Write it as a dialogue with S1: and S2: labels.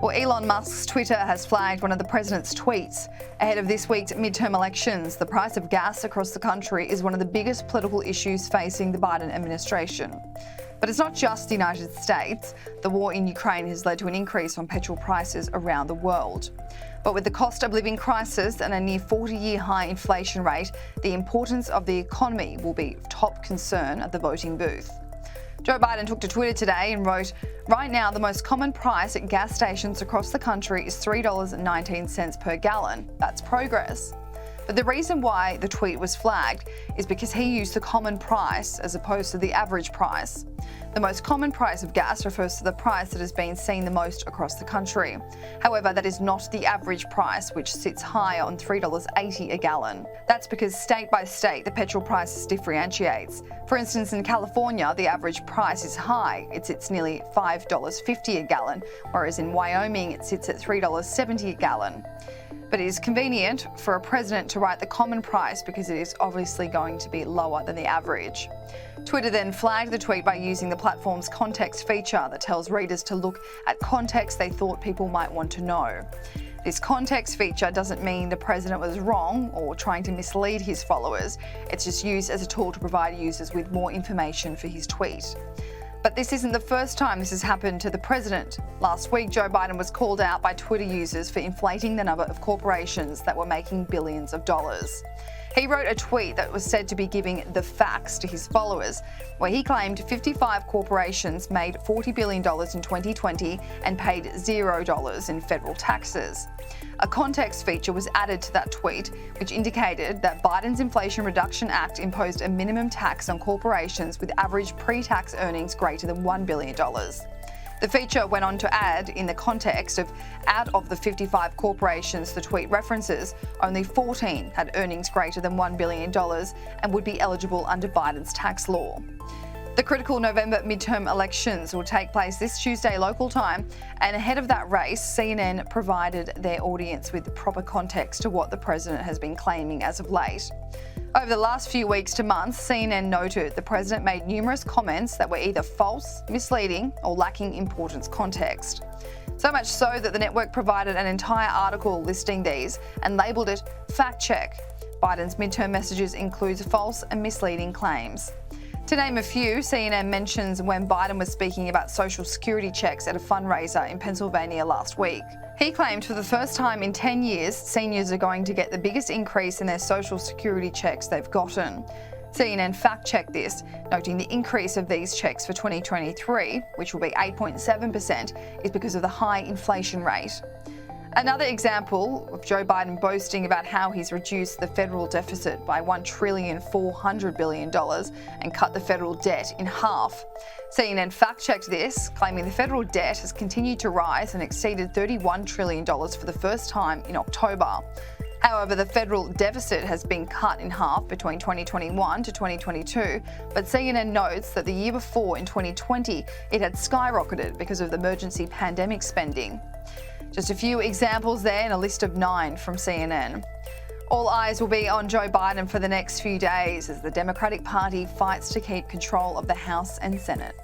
S1: Well, Elon Musk's Twitter has flagged one of the president's tweets. Ahead of this week's midterm elections, the price of gas across the country is one of the biggest political issues facing the Biden administration. But it's not just the United States. The war in Ukraine has led to an increase on petrol prices around the world. But with the cost of living crisis and a near 40-year high inflation rate, the importance of the economy will be top concern at the voting booth. Joe Biden took to Twitter today and wrote, "Right now, the most common price at gas stations across the country is $3.19 per gallon. That's progress." But the reason why the tweet was flagged is because he used the common price as opposed to the average price. The most common price of gas refers to the price that has been seen the most across the country. However, that is not the average price, which sits high on $3.80 a gallon. That's because state by state, the petrol price differentiates. For instance, in California, the average price is high. It sits nearly $5.50 a gallon, whereas in Wyoming, it sits at $3.70 a gallon. But it is convenient for a president to write the common price because it is obviously going to be lower than the average. Twitter then flagged the tweet by using the platform's context feature that tells readers to look at context they thought people might want to know. This context feature doesn't mean the president was wrong or trying to mislead his followers. It's just used as a tool to provide users with more information for his tweet. But this isn't the first time this has happened to the president. Last week, Joe Biden was called out by Twitter users for inflating the number of corporations that were making billions of dollars. He wrote a tweet that was said to be giving the facts to his followers, where he claimed 55 corporations made $40 billion in 2020 and paid $0 in federal taxes. A context feature was added to that tweet, which indicated that Biden's Inflation Reduction Act imposed a minimum tax on corporations with average pre-tax earnings greater than $1 billion. The feature went on to add, in the context of out of the 55 corporations the tweet references, only 14 had earnings greater than $1 billion and would be eligible under Biden's tax law. The critical November midterm elections will take place this Tuesday local time, and ahead of that race, CNN provided their audience with the proper context to what the president has been claiming as of late. Over the last few weeks to months, CNN noted the president made numerous comments that were either false, misleading, or lacking important context. So much so that the network provided an entire article listing these and labelled it "Fact Check." Biden's midterm messages includes false and misleading claims. To name a few, CNN mentions when Biden was speaking about Social Security checks at a fundraiser in Pennsylvania last week. He claimed for the first time in 10 years, seniors are going to get the biggest increase in their Social Security checks they've gotten. CNN fact-checked this, noting the increase of these checks for 2023, which will be 8.7%, is because of the high inflation rate. Another example of Joe Biden boasting about how he's reduced the federal deficit by $1.4 trillion and cut the federal debt in half. CNN fact-checked this, claiming the federal debt has continued to rise and exceeded $31 trillion for the first time in October. However, the federal deficit has been cut in half between 2021 to 2022, but CNN notes that the year before, in 2020, it had skyrocketed because of the emergency pandemic spending. Just a few examples there in a list of 9 from CNN. All eyes will be on Joe Biden for the next few days as the Democratic Party fights to keep control of the House and Senate.